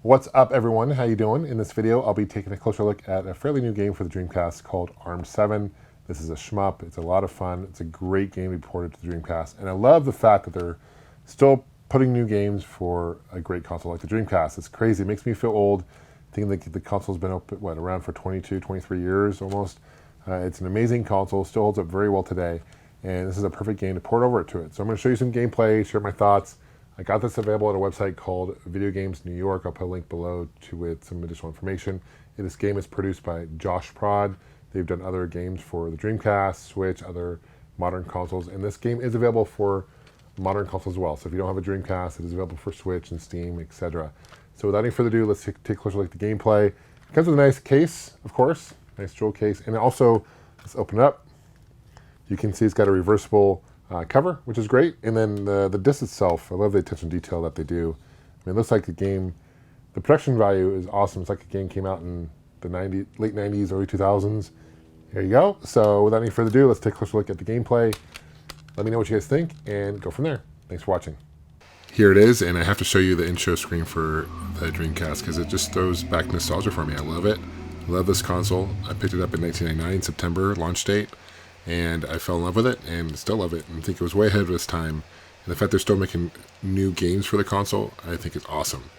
What's up, everyone? How you doing? In this video, I'll be taking a closer look at a fairly new game for the Dreamcast called ARM7. This is a shmup. It's a lot of fun. It's a great game to be ported to the Dreamcast, and I love the fact that they're still putting new games for a great console like the Dreamcast. It's crazy. It makes me feel old, thinking that the console's been around for 22, 23 years almost. It's an amazing console. Still holds up very well today, and this is a perfect game to port over to it. So I'm going to show you some gameplay, share my thoughts. I got this available at a website called Video Games New York. I'll put a link below to it, some additional information. This game is produced by Josh Prod. They've done other games for the Dreamcast, Switch, other modern consoles, and this game is available for modern consoles as well. So if you don't have a Dreamcast, it is available for Switch and Steam, etc. So without any further ado, let's take a closer look at the gameplay. It comes with a nice case, of course, nice jewel case, and also, let's open it up. You can see it's got a reversible cover, which is great, and then the disc itself, I love the attention to detail that they do. I mean, it looks like the game, the production value is awesome. It's like the game came out in the late 90s, early 2000s. Here you go. So without any further ado, let's take a closer look at the gameplay. Let me know what you guys think, and go from there. Thanks for watching. Here it is, and I have to show you the intro screen for the Dreamcast because it just throws back nostalgia for me. I love it. I love this console. I picked it up in 1999, September, launch date. And I fell in love with it and still love it, and think it was way ahead of its time. And the fact they're still making new games for the console, I think is awesome.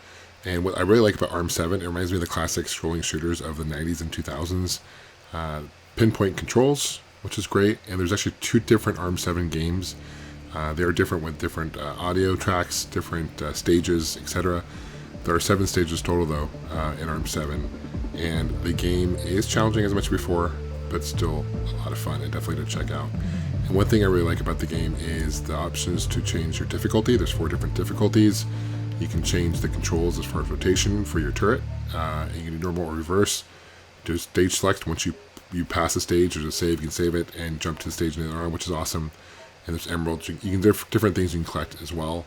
And what I really like about ARM7, it reminds me of the classic scrolling shooters of the 90s and 2000s. Pinpoint controls, which is great, and there's actually 2 different ARM7 games. They are different with different audio tracks, different stages, etc. There are 7 stages total, though, in ARM7. And the game is challenging as much before, but still a lot of fun and definitely to check out. And one thing I really like about the game is the options to change your difficulty. There's 4 different difficulties. You can change the controls as far as rotation for your turret. You can do normal or reverse. Do stage select. Once you pass a stage, there's a save. You can save it and jump to the stage in the other arm, which is awesome. And there's emeralds. You can do different things you can collect as well.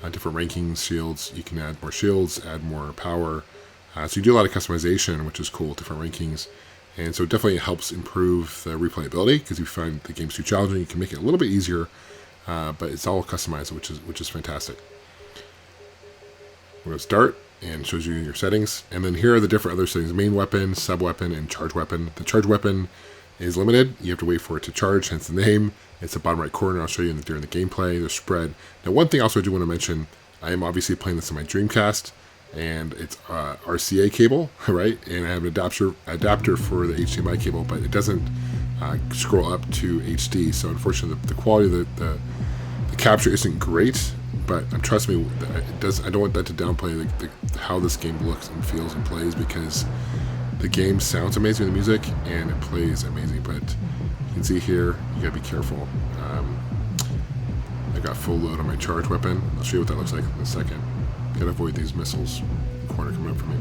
Different rankings, shields. You can add more shields, add more power. So you do a lot of customization, which is cool. Different rankings. And so it definitely helps improve the replayability, because if you find the game's too challenging, you can make it a little bit easier, but it's all customized, which is fantastic. We're going to start, and shows you your settings. And then here are the different other settings: main weapon, sub-weapon, and charge weapon. The charge weapon is limited. You have to wait for it to charge, hence the name. It's the bottom right corner. I'll show you during the gameplay. There's spread. Now, one thing also I do want to mention, I am obviously playing this on my Dreamcast, and it's RCA cable, right? And I have an adapter for the HDMI cable, but it doesn't scroll up to HD. So unfortunately, the quality of the capture isn't great. But trust me, it does. I don't want that to downplay how this game looks and feels and plays, because the game sounds amazing with the music and it plays amazing. But you can see here, you gotta be careful. I got full load on my charge weapon. I'll show you what that looks like in a second. Gotta avoid these missiles in the corner coming up from me.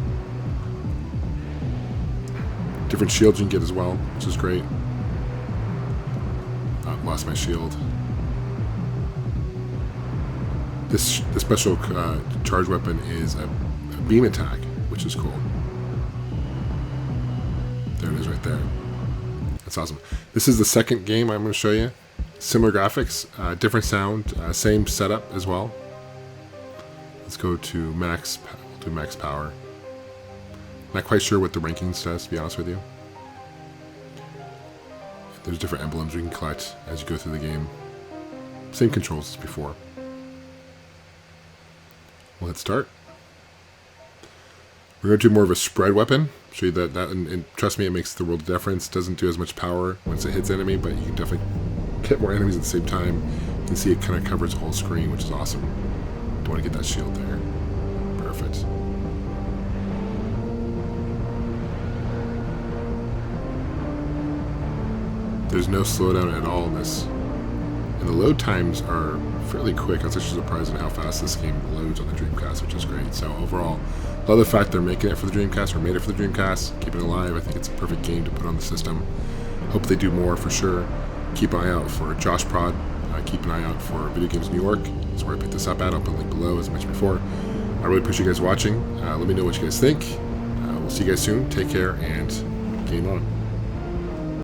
Different shields you can get as well, which is great. Lost my shield. This special charge weapon is a beam attack, which is cool. There it is right there. That's awesome. This is the second game I'm going to show you. Similar graphics, different sound, same setup as well. Let's go to max. We'll do max power. Not quite sure what the rankings does, to be honest with you. There's different emblems you can collect as you go through the game. Same controls as before. Let's start. We're going to do more of a spread weapon. Show you that and trust me, it makes the world of difference. Doesn't do as much power once it hits enemy, but you can definitely hit more enemies at the same time. You can see it kind of covers the whole screen, which is awesome. Don't want to get that shield there. Perfect. There's no slowdown at all in this. And the load times are fairly quick. I was actually surprised at how fast this game loads on the Dreamcast, which is great. So overall, love the fact they're making it for the Dreamcast, or made it for the Dreamcast, keeping it alive. I think it's a perfect game to put on the system. Hope they do more for sure. Keep an eye out for Josh Prod. Keep an eye out for Video Games New York. That's where I picked this up at. I'll put a link below, as I mentioned before. I really appreciate you guys watching. Let me know what you guys think. We'll see you guys soon. Take care, and game on.